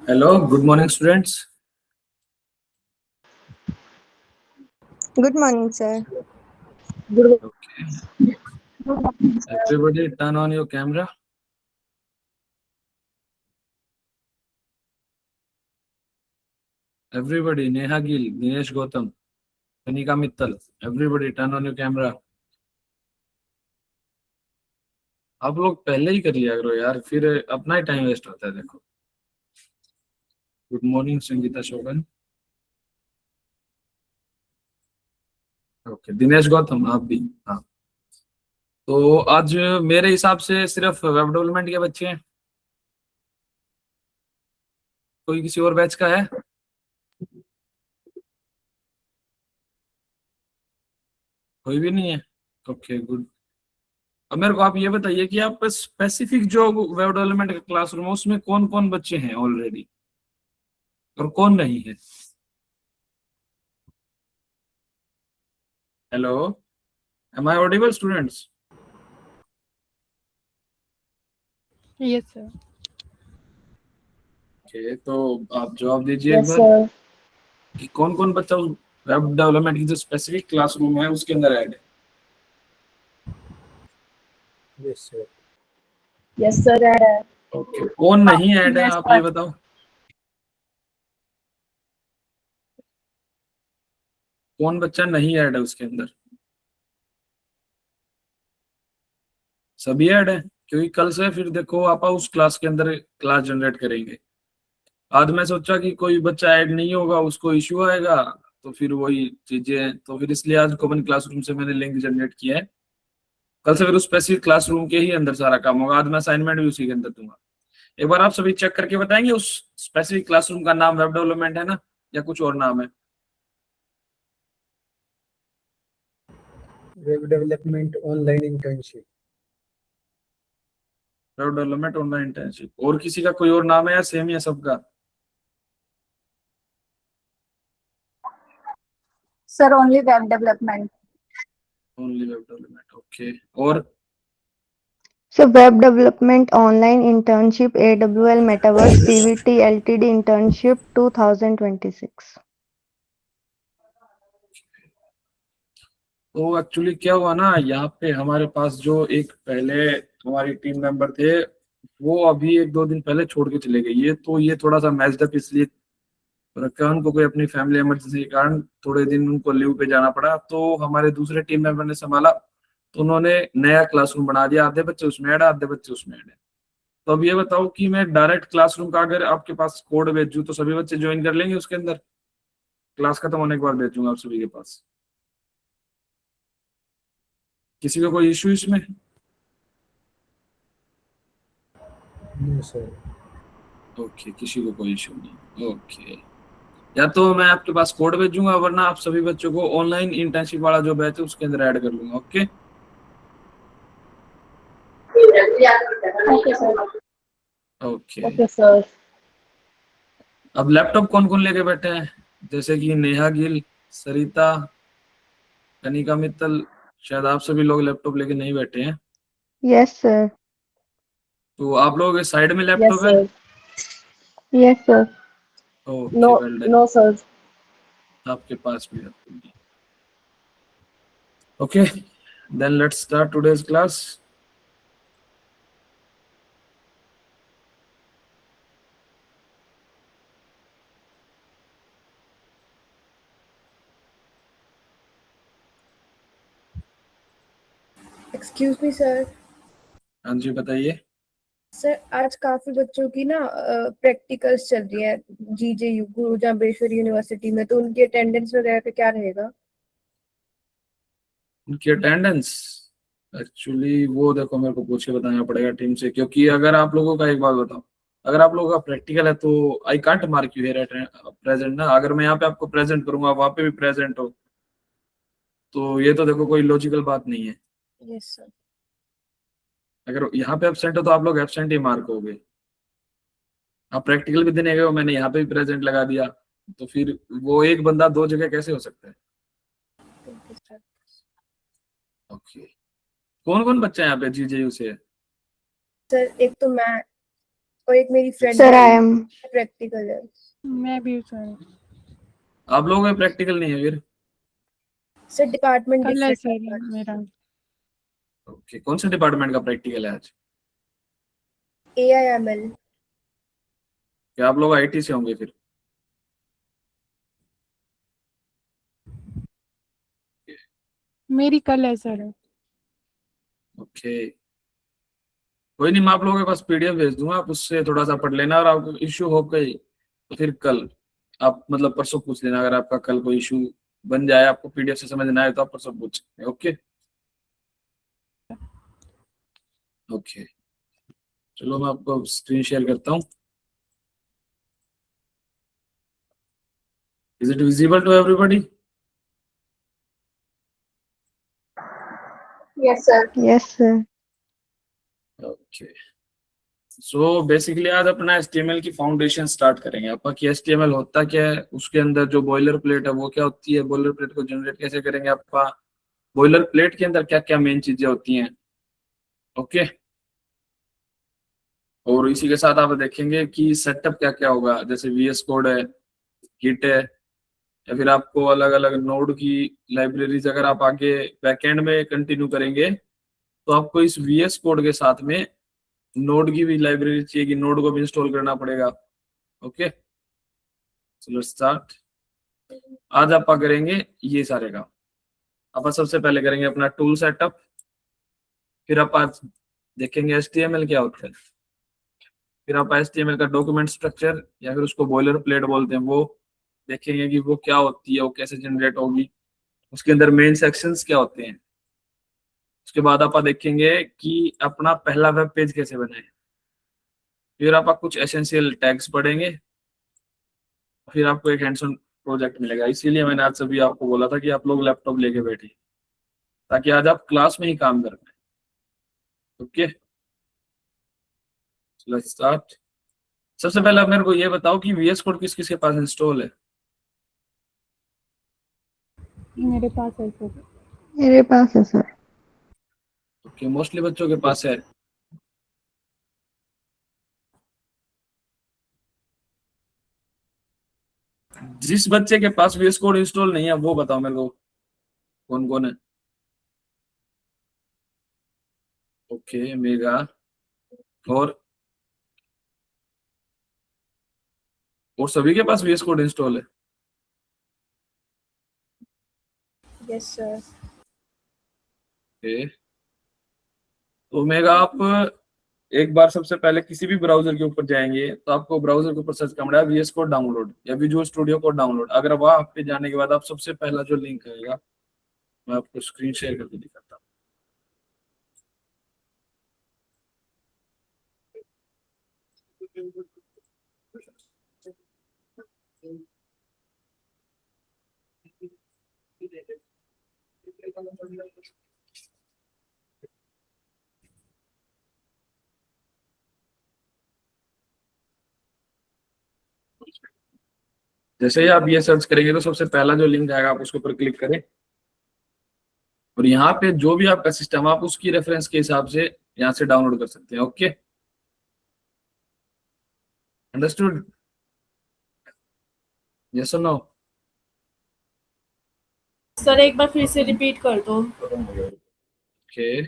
Hello, good morning, students. Good morning, sir. Okay, everybody, turn on your camera. Everybody, Neha Gill, Dinesh Gautam, Kanika Mittal. Everybody, turn on your camera. आप लोग पहले ही कर लिया करो यार, फिर अपना ही टाइम वेस्ट होता है। देखो, गुड मॉर्निंग संगीता शोभन। ओके, दिनेश गौतम आप भी। हाँ, तो आज मेरे हिसाब से सिर्फ वेब डेवलपमेंट के बच्चे हैं। कोई किसी और बैच का है? कोई भी नहीं है। Okay, good. अब मेरे को आप ये बताइए कि आप स्पेसिफिक जो वेब डेवलपमेंट का क्लासरूम है उसमें कौन कौन बच्चे हैं ऑलरेडी और कौन नहीं है। Hello, am I audible students? Yes, sir. Okay, तो आप जवाब दीजिए एक Yes, बार sir. कि कौन कौन बच्चा वेब डेवलपमेंट की जो स्पेसिफिक क्लासरूम है उसके अंदर ऐड है। Yes, sir. Yes, sir. Okay, कौन नहीं ऐड है Yes, आप sir. ये बताओ। कौन बच्चा नहीं ऐड है उसके अंदर? सभी ऐड है, क्योंकि कल से फिर देखो आप उस क्लास के अंदर क्लास जनरेट करेंगे। आज मैं सोचा कि कोई बच्चा ऐड नहीं होगा, उसको इश्यू आएगा, तो फिर वही चीजें, तो फिर इसलिए आज कॉमन क्लासरूम से मैंने लिंक जनरेट किया है। कल से फिर उस स्पेसिफिक क्लासरूम के ही अंदर सारा काम होगा। आज मैं असाइनमेंट भी उसी के अंदर दूंगा। एक बार आप सभी चेक करके बताएंगे उस स्पेसिफिक क्लासरूम का नाम वेब डेवलपमेंट है ना, या कुछ और नाम है? Web development online internship. Web development online internship. और किसी का कोई और नाम है या सेम ही है सबका? Sir, only web development. Only web development, okay. और So, web development, online internship, AWL Metaverse, PVT LTD internship 2026. तो एक्चुअली क्या हुआ ना, यहाँ पे हमारे पास जो एक पहले हमारी टीम मेंबर थे, वो अभी एक दो दिन पहले छोड़ के चले गए। ये थोड़ा सा मैच्ड अप इसलिए रखा, उनको कोई अपनी फैमिली इमरजेंसी के कारण थोड़े दिन उनको लीव पे जाना पड़ा, तो हमारे दूसरे टीम मेंबर ने संभाला। तो उन्होंने नया क्लासरूम बना दिया, आधे बच्चे उसमें ऐड है, आधे बच्चे उसमें ऐड है। तो अब ये बताओ कि मैं डायरेक्ट क्लासरूम का अगर आपके पास कोड भेजूं तो सभी बच्चे ज्वाइन कर लेंगे उसके अंदर? क्लास खत्म होने के बाद भेजूंगा आप सभी के पास। किसी का कोई इश्यू इसमें? No, sir. ओके, किसी को कोई इशू नहीं। ओके, या तो मैं आपके पास कोड भेजूंगा, वरना आप सभी बच्चों को ऑनलाइन इंटर्नशिप वाला जो बैच है उसके अंदर ऐड कर लूंगा। Okay, Okay, sir. Okay. Okay, sir. अब लैपटॉप कौन कौन लेके बैठे हैं? जैसे कि नेहा गिल, सरिता, कनिका मित्तल, शायद आप सभी लोग लैपटॉप लेके नहीं बैठे हैं। Yes, sir. तो आप लोगों के साइड में Yes, लैपटॉप है? sir. Yes, sir. Okay, No, well done. no, sir. आपके पास भी है। Okay, then let's start today's class. Excuse me sir. हाँ जी, बताइए। सर आज काफी बच्चों की ना प्रैक्टिकल्स चल रही है जीजेयू गुरु जाम्बेश्वर यूनिवर्सिटी में, तो उनकी अटेंडेंस वगैरह पे क्या रहेगा? उनकी अटेंडेंस एक्चुअली वो देखो, मेरे को पूछ के बताना पड़ेगा टीम से, क्योंकि अगर आप लोगों का, एक बात बताओ, अगर आप लोगों का प्रैक्टिकल है तो I can't mark you here present ना। अगर मैं यहाँ पे आपको प्रेजेंट करूंगा, वहां पे भी प्रेजेंट हो, तो ये तो देखो कोई लॉजिकल बात नहीं है। Yes sir. अगर यहाँ पे एब्सेंट हो तो आप लोग एब्सेंट ही मार्क हो गए। आप प्रैक्टिकल भी देने गए हो, मैंने यहाँ पे भी प्रेजेंट लगा दिया, तो फिर वो एक बंदा दो जगह कैसे हो सकता है? ओके, कौन कौन बच्चा है यहाँ पे जीजेयू से? सर एक तो मैं और एक मेरी friend Sir, I am. Practical है। मैं भी सर। आप लोगों में प्रैक्टिकल नहीं है फिर? सर डिपार्टमेंट कल है डिफरेंट सर मेरा। ओके, कौन से डिपार्टमेंट का प्रैक्टिकल है आज? AIML। क्या आप लोग आईटी से होंगे फिर? मेरी कल है सर। ओके, कोई नहीं, मैं आप लोगों के पास पीडीएफ भेज दूंगा, आप उससे थोड़ा सा पढ़ लेना, और आपको इश्यू हो गई तो फिर कल आप मतलब परसों पूछ लेना। अगर आपका कल कोई इशू बन जाए, आपको पीडीएफ से समझ ना आए, तो आप परसों पूछ सकते हैं। ओके ओके, चलो मैं आपको स्क्रीन शेयर करता हूँ। Is it visible to everybody? Yes, sir. Yes, sir. Okay, so basically आज अपना HTML की फाउंडेशन स्टार्ट करेंगे। आपका कि HTML होता क्या है, उसके अंदर जो बॉयलर प्लेट है वो क्या होती है, बॉयलर प्लेट को जनरेट कैसे करेंगे, आपका बॉयलर प्लेट के अंदर क्या क्या मेन चीजें होती हैं। ओके, और इसी के साथ आप देखेंगे कि सेटअप क्या क्या होगा, जैसे VS कोड है, गिट है, या फिर आपको अलग अलग नोड की लाइब्रेरीज अगर आप आगे बैकएंड में कंटिन्यू करेंगे तो आपको इस VS कोड के साथ में नोड की भी लाइब्रेरी चाहिए, कि नोड को भी इंस्टॉल करना पड़ेगा। ओके, चलो स्टार्ट। आज आप करेंगे ये सारे काम। आप सबसे पहले करेंगे अपना टूल सेटअप, फिर आप आज देखेंगे HTML क्या होता है, फिर आप HTML का डॉक्यूमेंट स्ट्रक्चर या फिर उसको बॉयलर प्लेट बोलते हैं वो देखेंगे कि वो क्या होती है, वो कैसे जनरेट होगी, उसके अंदर मेन सेक्शंस क्या होते हैं। उसके बाद आप देखेंगे कि अपना पहला वेब पेज कैसे बनाए, फिर आप कुछ एसेंशियल टैग्स पढ़ेंगे, फिर आपको एक हैंड्स ऑन प्रोजेक्ट मिलेगा। इसीलिए मैंने आज सभी आपको बोला था कि आप लोग लैपटॉप लेके बैठे, ताकि आज आप क्लास में ही काम कर पाए। Okay, let's start. सबसे पहले आप मेरे को ये बताओ कि VS कोड किस किस के पास इंस्टॉल है? मेरे पास है सर। मेरे पास है सर। ओके, मोस्टली बच्चों के पास है। जिस बच्चे के पास VS कोड इंस्टॉल नहीं है वो बताओ मेरे को, कौन कौन है? Okay, mega. और सभी के पास VS कोड इंस्टॉल है? Yes sir. ओके, तो मेगा आप एक बार सबसे पहले किसी भी ब्राउजर के ऊपर जाएंगे तो आपको ब्राउजर के ऊपर सर्च करना पड़ेगा VS कोड डाउनलोड या विजुअल स्टूडियो कोड डाउनलोड। अगर वहां पे जाने के बाद आप सबसे पहला जो लिंक आएगा, मैं आपको स्क्रीन शेयर करके दिखाता हूँ। जैसे ही आप ये सर्च करेंगे तो सबसे पहला जो लिंक आएगा आप उसके ऊपर क्लिक करें, और यहाँ पे जो भी आपका सिस्टम आप उसकी रेफरेंस के हिसाब से यहाँ से डाउनलोड कर सकते हैं। Okay, understood? यस और नो? सर एक बार फिर से रिपीट कर दो। ओके,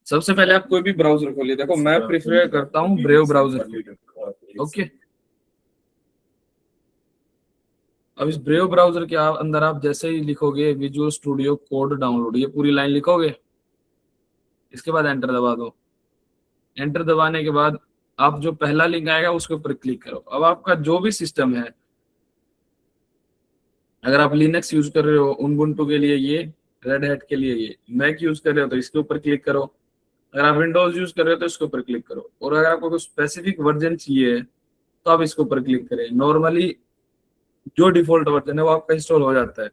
सबसे पहले आप कोई भी ब्राउजर खोलिए। देखो मैं प्रेफर करता हूँ ब्रेव ब्राउजर। ओके, अब इस ब्रेव ब्राउजर के अंदर आप जैसे ही लिखोगे विजुअल स्टूडियो कोड डाउनलोड, ये पूरी लाइन लिखोगे, इसके बाद एंटर दबा दो। एंटर दबाने के बाद आप जो पहला लिंक आएगा उसके ऊपर क्लिक करो। अब आपका जो भी सिस्टम है, अगर आप लिनक्स यूज कर रहे हो उबुंटू के लिए ये, रेड हैट के लिए ये, मैक यूज कर रहे हो तो इसके ऊपर क्लिक करो, अगर आप विंडोज यूज कर रहे हो तो इसके ऊपर क्लिक करो, और अगर आपको कोई स्पेसिफिक वर्जन चाहिए तो आप इसके ऊपर क्लिक करें। नॉर्मली जो डिफॉल्ट वर्जन है वो आपका इंस्टॉल हो जाता है।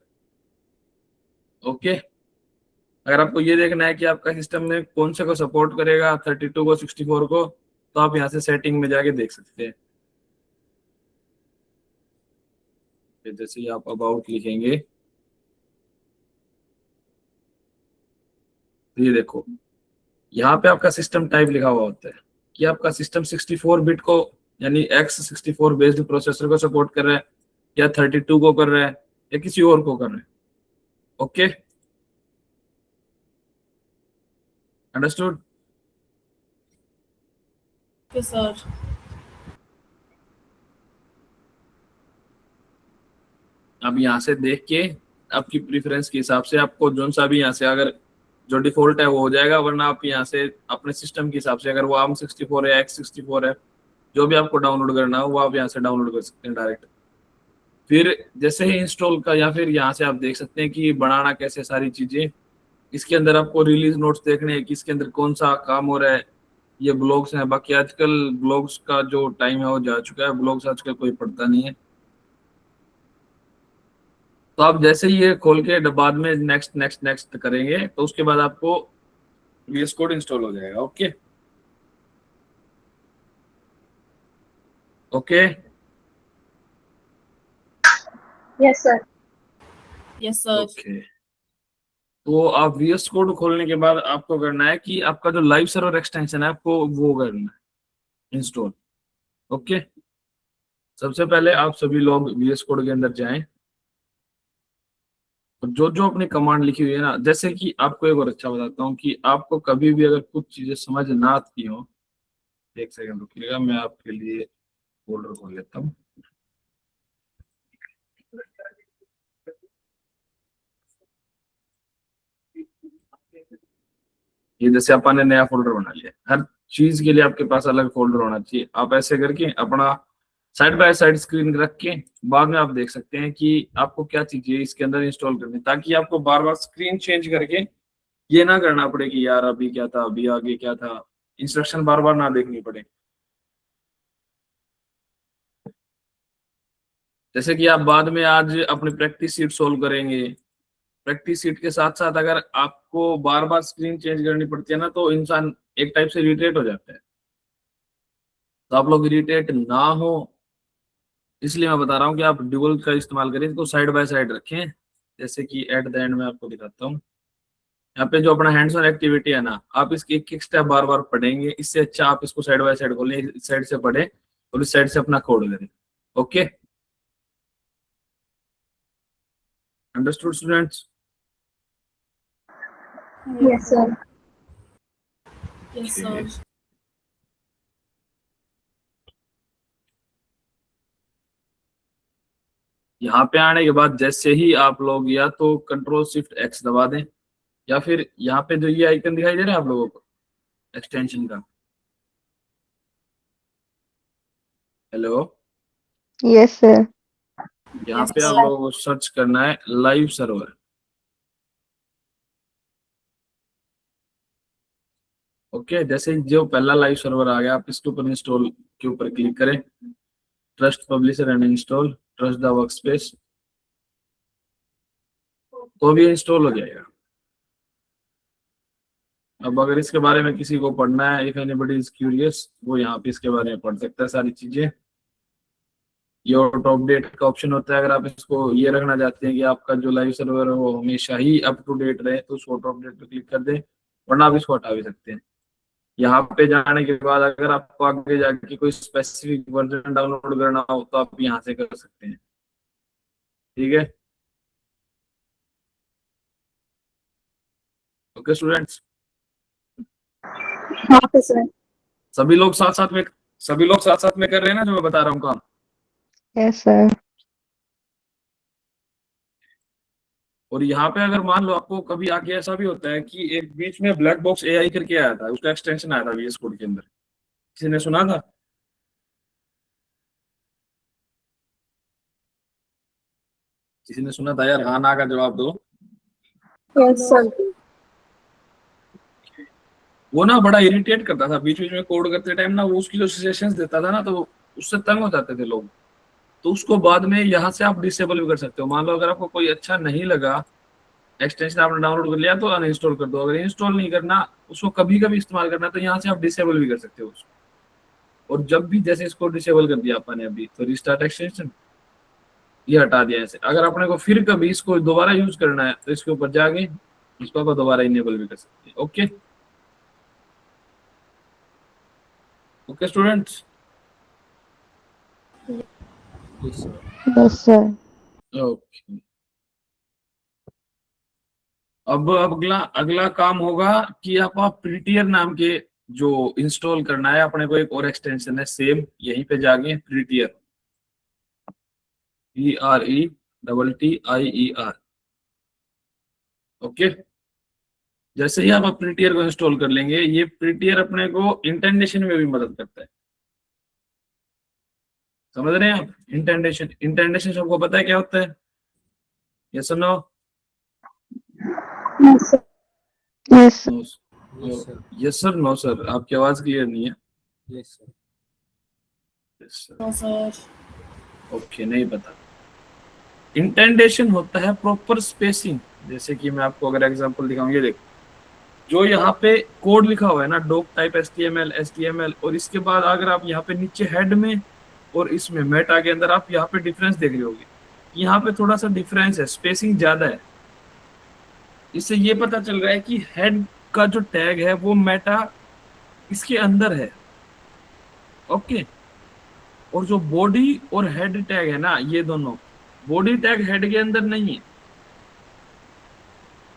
ओके, अगर आपको ये देखना है कि आपका सिस्टम में कौन से को सपोर्ट करेगा, 32 को, 64 को, तो आप यहाँ से सेटिंग में जाके देख सकते हैं। जैसे ही आप अबाउट लिखेंगे, ये देखो यहाँ पे आपका सिस्टम टाइप लिखा हुआ होता है। कि आपका सिस्टम 64 बिट को यानी x64 बेस्ड प्रोसेसर को सपोर्ट कर रहा है, या 32 को कर रहा है, या किसी और को कर रहा है। Okay, understood? Okay sir. अब यहाँ से देख के आपकी प्रेफरेंस के हिसाब से आपको जोन सा भी यहाँ से अगर जो डिफॉल्ट है वो हो जाएगा, वरना आप यहाँ से अपने सिस्टम के हिसाब से अगर वो ARM64 है, x64 है, जो भी आपको डाउनलोड करना हो वो आप यहाँ से डाउनलोड कर सकते हैं डायरेक्ट। फिर जैसे ही इंस्टॉल का, या फिर यहाँ से आप देख सकते हैं कि बनाना कैसे सारी चीजें। इसके अंदर आपको रिलीज नोट्स देखने हैं कि इसके अंदर कौन सा काम हो रहा है। ये ब्लॉग्स हैं, बाकी आजकल ब्लॉग्स का जो टाइम है वो जा चुका है, ब्लॉग्स आजकल कोई पढ़ता नहीं है। तो आप जैसे ही ये खोल के बाद में नेक्स्ट नेक्स्ट नेक्स्ट करेंगे तो उसके बाद आपको VS कोड इंस्टॉल हो जाएगा। Okay okay, Yes, sir. Yes sir. Okay. तो आप VS कोड खोलने के बाद आपको करना है कि आपका जो लाइव सर्वर एक्सटेंशन है आपको वो करना है इंस्टॉल। ओके, सबसे पहले आप सभी लोग VS कोड के अंदर जाएं और जो जो अपनी कमांड लिखी हुई है ना, जैसे कि आपको एक और अच्छा बताता हूँ कि आपको कभी भी अगर कुछ चीजें समझ ना आती हो, एक सेकंड रुकिएगा, मैं आपके लिए फोल्डर खोल लेता हूँ। ये जैसे अपन ने नया फोल्डर बना लिया, हर चीज के लिए आपके पास अलग फोल्डर होना चाहिए। आप ऐसे करके अपना साइड बाय साइड स्क्रीन रख के बाद में आप देख सकते हैं कि आपको क्या चीजें इसके अंदर इंस्टॉल करनी, ताकि आपको बार बार स्क्रीन चेंज करके ये ना करना पड़े कि यार अभी क्या था, अभी आगे क्या था, इंस्ट्रक्शन बार बार ना देखनी पड़े। जैसे कि आप बाद में आज अपनी प्रैक्टिस शीट सोल्व करेंगे, प्रैक्टिस शीट के साथ साथ अगर आपको बार बार स्क्रीन चेंज करनी पड़ती है ना, तो इंसान एक टाइप से इरिटेट हो जाता है। तो आप लोग इरिटेट ना हो इसलिए मैं बता रहा हूँ कि आप ड्यूल का इस्तेमाल करें, इसको साइड बाय साइड रखें। जैसे कि एट द एंड में आपको दिखाता हूँ, यहाँ पे जो अपना हैंड्स ऑन एक्टिविटी है ना, आप इसकी एक एक स्टेप बार बार पढ़ेंगे। इससे अच्छा आप इसको साइड बाय साइड खोलें, इस साइड से पढ़े और इस साइड से अपना कोड करें। Okay, understood students? Yes, sir. Yes sir. यहाँ पे आने के बाद जैसे ही आप लोग या तो Ctrl+Shift+X दबा दें, या फिर यहाँ पे जो ये आइकन दिखाई दे रहा है आप लोगों को एक्सटेंशन का, हेलो, Yes, sir. यहाँ Yes, पे आप sir. लोगों को सर्च करना है लाइव सर्वर। ओके, जैसे ही जो पहला लाइव सर्वर आ गया आप इसके ऊपर इंस्टॉल के ऊपर क्लिक करें, trust publisher and install, trust the workspace, तो भी इंस्टॉल हो जाएगा। अब अगर इसके बारे में किसी को पढ़ना है, इफ एनीबॉडी इज क्यूरियस, वो यहाँ पे इसके बारे में पढ़ सकता है सारी चीजें। ये ऑटो अपडेट का ऑप्शन होता है, अगर आप इसको ये रखना चाहते हैं कि आपका जो लाइव सर्वर है वो हमेशा ही अप टू डेट रहे, तो उस ऑटो अपडेट पे क्लिक कर दें, वरना आप इसको हटा भी सकते हैं। यहाँ पे जाने के बाद अगर आपको आगे जाके कोई स्पेसिफिक वर्जन डाउनलोड करना हो तो आप यहाँ से कर सकते हैं। ठीक है, ओके स्टूडेंट्स? Okay, sir. सभी लोग साथ साथ में कर रहे हैं ना जो मैं बता रहा हूँ काम? Yes, sir. और यहाँ पे अगर मान लो आपको कभी आगे ऐसा भी होता है कि एक बीच में ब्लैक बॉक्स AI करके आया था, उसका एक्सटेंशन आया था VS कोड के अंदर, किसी ने सुना था? किसी ने सुना था? यार हाँ ना का जवाब दो। Yes, sir. वो ना बड़ा इरिटेट करता था बीच बीच में कोड करते टाइम ना, वो उसकी जो सजेशंस देता था ना, तो उससे तंग हो जाते थे लोग। तो उसको बाद में यहाँ से आप डिसेबल भी कर सकते हो। मान लो अगर आपको कोई अच्छा नहीं लगा एक्सटेंशन, आपने डाउनलोड कर लिया तो अनइंस्टॉल कर दो। अगर इंस्टॉल नहीं करना, उसको कभी कभी इस्तेमाल करना, तो यहाँ से आप डिसेबल भी कर सकते हो उसको। और जब भी जैसे इसको डिसेबल कर दिया अपन ने अभी, तो रिस्टार्ट एक्सटेंशन ये हटा दिया ऐसे। अगर अपने को फिर कभी इसको दोबारा यूज करना है तो इसके ऊपर जाके इसको आप दोबारा इनेबल भी कर सकते हैं। Okay, okay students? Yes, sir. Yes, sir. Okay, अब अगला अगला काम होगा कि आप प्रीटियर नाम के जो इंस्टॉल करना है अपने को, एक और एक्सटेंशन है सेम, यहीं पे जाके प्रीटियर, PRETTIER। ओके, जैसे ही आप प्रीटियर को इंस्टॉल कर लेंगे, ये प्रीटियर अपने को इंटेंडेशन में भी मदद करता है। समझ रहे हैं आप? इंटेंडेशन, इंटेंडेशन सबको पता है क्या होता है? यस और no? Yes, sir. Yes, sir. Yes, sir. Yes sir, no sir, आपकी आवाज क्लियर नहीं है। Yes, sir. Yes, sir. No, sir. Okay, नहीं पता। इंटेंडेशन होता है प्रॉपर स्पेसिंग। जैसे कि मैं आपको अगर एग्जांपल दिखाऊं, ये देखो, जो यहाँ पे कोड लिखा हुआ है ना, डॉक टाइप HTML, और इसके बाद अगर आप यहाँ पे नीचे हेड में और इसमें मेटा के अंदर आप यहाँ पे डिफरेंस देख रहे होगे, यहाँ पे थोड़ा सा डिफरेंस है, स्पेसिंग ज्यादा है। इससे ये पता चल रहा है कि हेड का जो टैग है वो मेटा इसके अंदर है। ओके, और जो बॉडी और हेड टैग है ना, ये दोनों, बॉडी टैग हेड के अंदर नहीं है।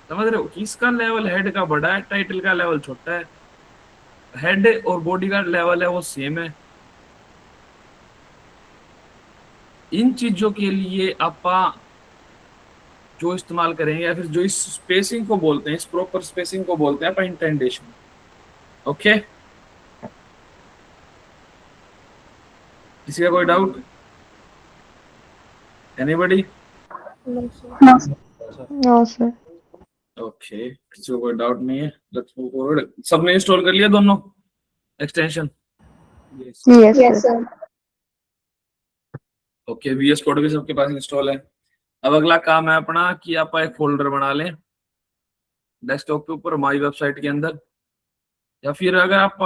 समझ रहे हो? किसका लेवल हेड का बड़ा है, टाइटल का लेवल छोटा है। हेड और बॉडी का लेवल है वो सेम है। इन चीजों के लिए आप जो इस्तेमाल करेंगे, या फिर जो इस स्पेसिंग को बोलते हैं, इस प्रॉपर स्पेसिंग को बोलते हैं आप इंटेंडेशन। ओके, किसी का कोई doubt? Anybody? No, sir. Okay, किसी को कोई डाउट नहीं है, लेट्स मूव फॉरवर्ड। सबने इंस्टॉल कर लिया दोनों extension? Yes. Yes, Yes, sir. sir. Okay, VS code भी सबके पास इंस्टॉल है। अब अगला काम है अपना कि आप एक फोल्डर बना लें डेस्कटॉप के ऊपर, माई वेबसाइट के अंदर, या फिर अगर आप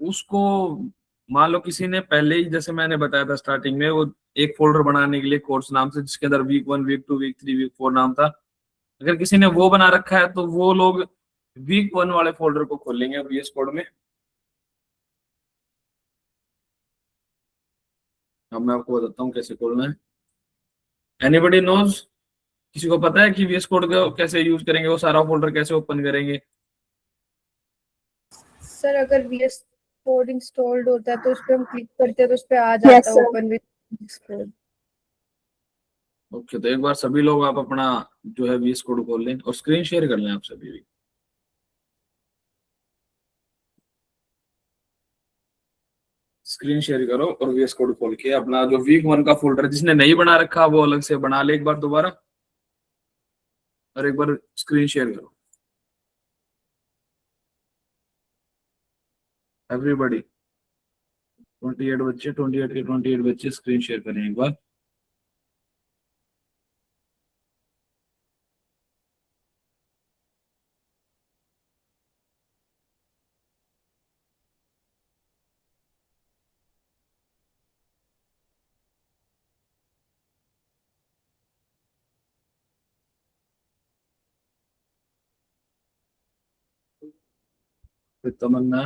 उसको, मान लो किसी ने पहले ही, जैसे मैंने बताया था स्टार्टिंग में, वो एक फोल्डर बनाने के लिए कोर्स नाम से, जिसके अंदर वीक 1, वीक 2, वीक 3, वीक 4 नाम था, अगर किसी ने वो बना रखा है तो वो लोग वीक 1 वाले फोल्डर को खोलेंगे VS कोड में। अब मैं आपको बताता हूँ कैसे खोलना है। Anybody knows? किसी को पता है कि VS कोड का कैसे यूज करेंगे, वो सारा फोल्डर कैसे ओपन करेंगे? सर अगर VS कोड इंस्टॉल्ड होता है तो उस पे हम क्लिक करते हैं तो उस पे आ जाता Yes, है sir. Open with VS code. Okay, तो एक बार सभी लोग आप अपना जो है VS कोड खोल लें और स्क्रीन शेयर कर लें आप सभी भी। स्क्रीन शेयर करो और VS कोड खोल के अपना जो वीक 1 का फोल्डर, जिसने नहीं बना रखा वो अलग से बना ले एक बार दोबारा, और एक बार स्क्रीन शेयर करो एवरीबॉडी। 28 बच्चे, 28 के 28 बच्चे स्क्रीन शेयर करें एक बार। फिर तमन्ना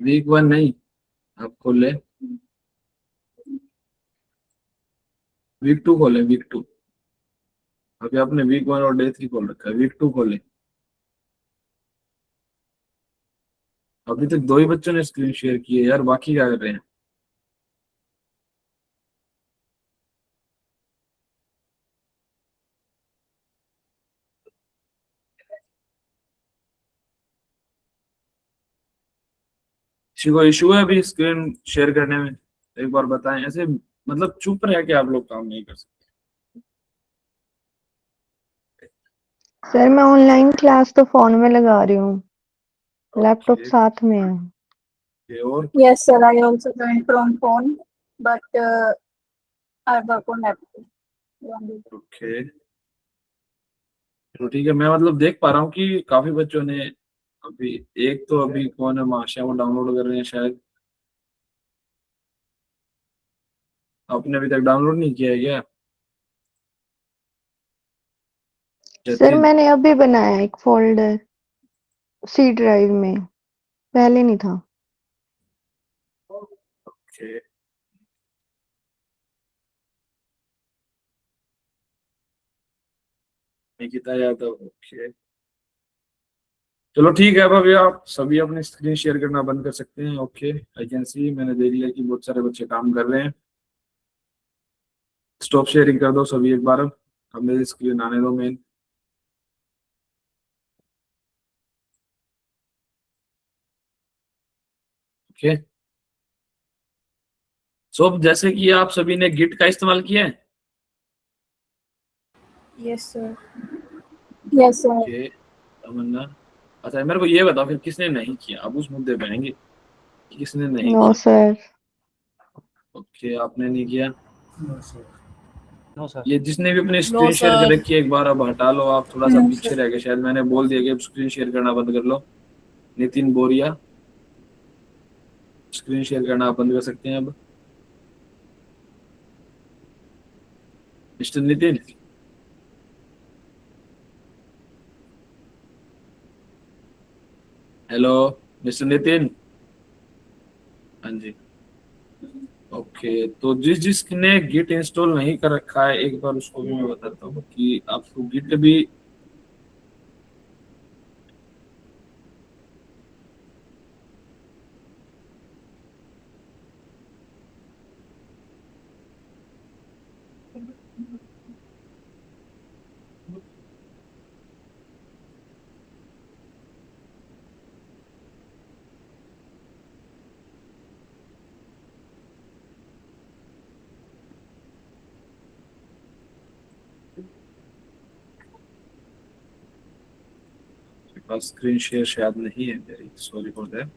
वीक 1 नहीं, आप खोल ले वीक 2, खोले वीक 2। अभी आपने वीक 1 और डे 3 खोल रखा है, वीक 2 खोले। अभी तक 2 ही बच्चों ने स्क्रीन शेयर की है यार, बाकी क्या कर रहे हैं? किसी को इशू है अभी स्क्रीन शेयर करने में? एक बार बताएं, ऐसे मतलब चुप रह के आप लोग काम नहीं कर सकते। सर मैं ऑनलाइन क्लास तो फोन में लगा रही हूँ, लैपटॉप Okay, साथ में है। okay, और Yes, sir. I also joined from phone, but I work on laptop. Okay, तो ठीक है, मैं मतलब देख पा रहा हूँ कि काफी बच्चों ने अभी, एक तो अभी कौन है, माशा, वो डाउनलोड कर रहे हैं शायद। आपने अभी तक डाउनलोड नहीं किया है क्या? सर जतिन, मैंने अभी बनाया एक फोल्डर सी ड्राइव में, पहले नहीं था। ओके। निकिता यादव, ओके। चलो ठीक है, अब अभी आप सभी अपनी स्क्रीन शेयर करना बंद कर सकते हैं। ओके, आई कैन सी, मैंने देख लिया कि बहुत सारे बच्चे काम कर रहे हैं। स्टॉप शेयरिंग कर दो सभी एक बार। अब मेरी स्क्रीन आने दो मेन। ओके, सो अब जैसे कि आप सभी ने गिट का इस्तेमाल किया है। Yes sir. Yes, sir. Okay, Tamanna. अच्छा, मेरे को ये बताओ फिर किसने नहीं किया, अब उस मुद्दे पे आएंगे कि किसने नहीं नो किया। सर। ओके, आपने नहीं किया। No, sir. No, sir. ये जिसने भी अपनी No, स्क्रीन शेयर कर sir. रखी है एक बार अब हटा लो। आप थोड़ा सा No, पीछे रह गए, शायद मैंने बोल दिया कि स्क्रीन शेयर करना बंद कर लो। नितिन बोरिया, स्क्रीन शेयर करना आप बंद कर सकते हैं अब। Mister Nitin, hello mister Nitin. हाँ जी। ओके, तो जिसने गिट इंस्टॉल नहीं कर रखा है एक बार उसको भी मैं बताता हूँ कि आपको गिट भी मेरे पास स्क्रीन शेयर शायद नहीं है मेरी, सॉरी फॉर दैट।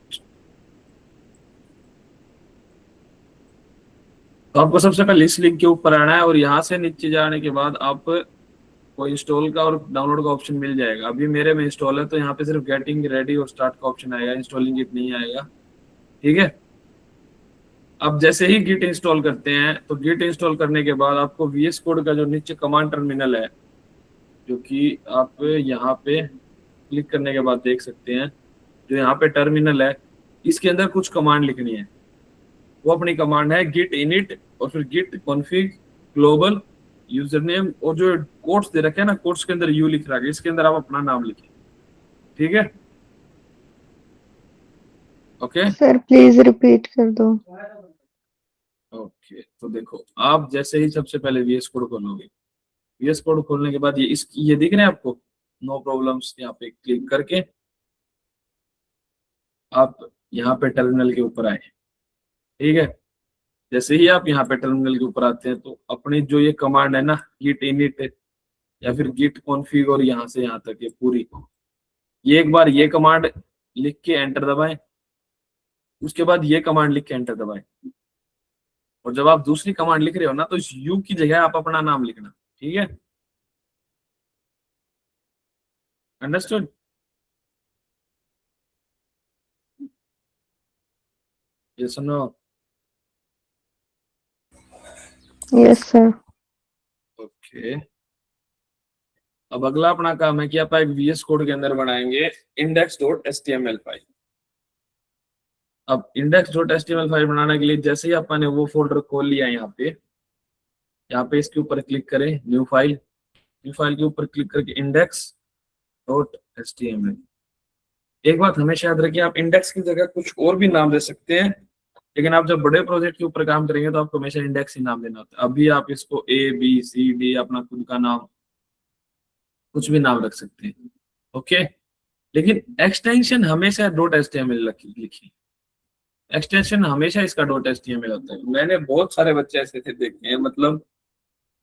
तो आपको सबसे पहले इस लिंक के ऊपर आना है और यहाँ से नीचे जाने के बाद आप को इंस्टॉल का और डाउनलोड का ऑप्शन मिल जाएगा। अभी मेरे में इंस्टॉल है तो यहाँ पे सिर्फ गेटिंग रेडी और स्टार्ट का ऑप्शन आएगा, इंस्टॉलिंग गिट नहीं आएगा। ठीक है, अब जैसे ही गिट इंस्टॉल करते हैं तो गिट इंस्टॉल करने के बाद आपको VS कोड का जो नीचे कमांड टर्मिनल है, जो कि आप यहाँ पे क्लिक करने के बाद देख सकते हैं, जो यहाँ पे टर्मिनल है इसके अंदर कुछ कमांड लिखनी है। वो अपनी कमांड है गिट इनिट और फिर git config global user name, और जो कोट्स दे रखे हैं ना, कोट्स के अंदर यू लिख रहा है, इसके अंदर आप अपना नाम लिखें। ठीक है, ओके। सर प्लीज रिपीट कर दो। ओके, तो देखो आप जैसे ही सबसे पहले VS कोड खोलोगे, VS कोड खोलने के बाद ये दिख रहे हैं आपको, नो प्रॉब्लम्स, यहाँ पे क्लिक करके आप यहाँ पे टर्मिनल के ऊपर आए। ठीक है, जैसे ही आप यहाँ पे टर्मिनल के ऊपर आते हैं तो अपनी जो ये कमांड है ना, गिट इनिट या फिर गिट कॉन्फिग और यहाँ से यहाँ तक ये पूरी, ये एक बार ये कमांड लिख के एंटर दबाएं, उसके बाद ये कमांड लिख के एंटर दबाएं, और जब आप दूसरी कमांड लिख रहे हो ना तो इस यू की जगह आप अपना नाम लिखना। ठीक है, अंडरस्टूड? ये सुनो। Yes sir. ओके, अब अगला अपना काम है कि आप एक VS कोड के अंदर बनाएंगे index.html फाइल। अब index.html फाइल बनाने के लिए जैसे ही आपने वो फोल्डर खोल लिया, यहाँ पे इसके ऊपर क्लिक करें, न्यू फाइल के ऊपर क्लिक करके index.html। एक बात हमेशा याद रखिए, आप इंडेक्स की जगह कुछ और भी नाम दे सकते हैं, लेकिन आप जब बड़े प्रोजेक्ट के ऊपर काम करेंगे तो आपको हमेशा इंडेक्स ही नाम देना होता है। अभी आप इसको ABCD अपना खुद का नाम कुछ भी नाम रख सकते हैं। ओके, लेकिन एक्सटेंशन हमेशा .html लिखी, एक्सटेंशन हमेशा इसका .html होता है। मैंने बहुत सारे बच्चे ऐसे थे देखे हैं, मतलब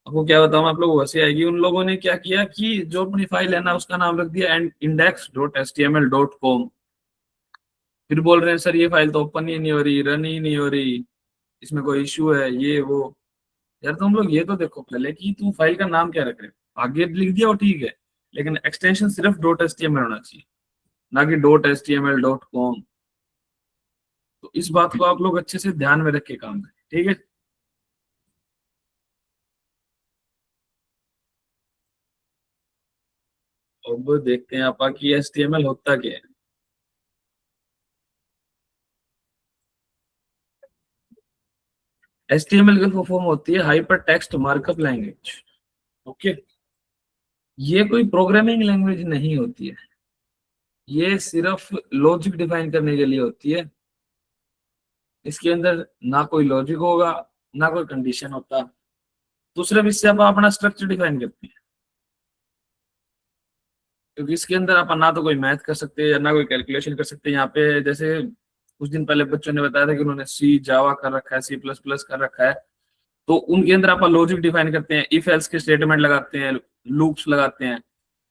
आपको क्या बताऊं, आप लोग हंसी आएगी। उन लोगों ने क्या किया कि जो अपनी फाइल है ना उसका नाम रख दिया index.html.com, फिर बोल रहे हैं सर ये फाइल तो ओपन ही नहीं हो रही, रन ही नहीं हो रही, इसमें कोई इश्यू है ये वो। यार तुम लोग ये तो देखो पहले कि तू फाइल का नाम क्या रख रहे हो, आगे लिख दिया वो ठीक है, लेकिन एक्सटेंशन सिर्फ .html होना चाहिए, ना कि .html.com। तो इस बात को आप लोग अच्छे से ध्यान में रख के काम करें। ठीक है, अब देखते हैं आपा कि HTML होता क्या है। HTML की फुल फॉर्म होती है hyper text markup language. Okay, ये कोई प्रोग्रामिंग लैंग्वेज नहीं होती है, ये सिर्फ लॉजिक डिफाइन करने के लिए होती है। इसके अंदर ना कोई लॉजिक होगा ना कोई कंडीशन होता। दूसरे विषय आप अपना स्ट्रक्चर डिफाइन करते हैं, क्योंकि इसके अंदर आप ना तो कोई मैथ कर सकते हैं या ना कोई कैलकुलेशन कर सकते हैं। यहाँ पे जैसे कुछ दिन पहले बच्चों ने बताया था कि उन्होंने सी जावा कर रखा है, C++ कर रखा है, तो उनके अंदर आप लॉजिक डिफाइन करते हैं, इफ एल्स के स्टेटमेंट लगाते हैं, लूप्स लगाते हैं।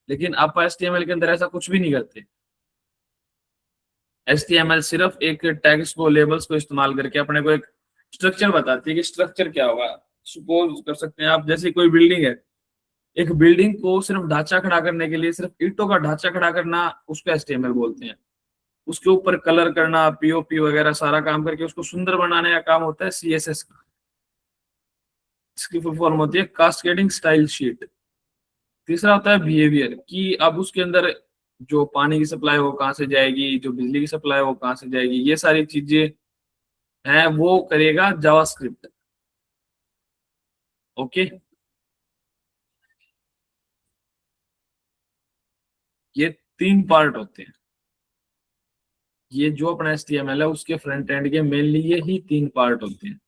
लेकिन आप HTML के अंदर ऐसा कुछ भी नहीं करते। HTML सिर्फ एक टैग्स को, लेबल्स को इस्तेमाल करके अपने को एक स्ट्रक्चर बताती है कि स्ट्रक्चर क्या होगा। सपोज कर सकते हैं आप, जैसे कोई बिल्डिंग है, एक बिल्डिंग को सिर्फ ढांचा खड़ा करने के लिए, सिर्फ ईंटों का ढांचा खड़ा करना, उसको HTML बोलते हैं। उसके ऊपर कलर करना, POP वगैरह सारा काम करके उसको सुंदर बनाने का काम होता है CSS का। इसकी फुल फॉर्म होती है कास्केडिंग स्टाइल शीट। तीसरा होता है बिहेवियर, कि अब उसके अंदर जो पानी की सप्लाई वो कहाँ से जाएगी, जो बिजली की सप्लाई वो कहाँ से जाएगी, ये सारी चीजें हैं वो करेगा जावास्क्रिप्ट। ओके, ये 3 पार्ट होते हैं। ये जो अपना HTML है उसके फ्रंट एंड के मेनली ये ही 3 पार्ट होते हैं।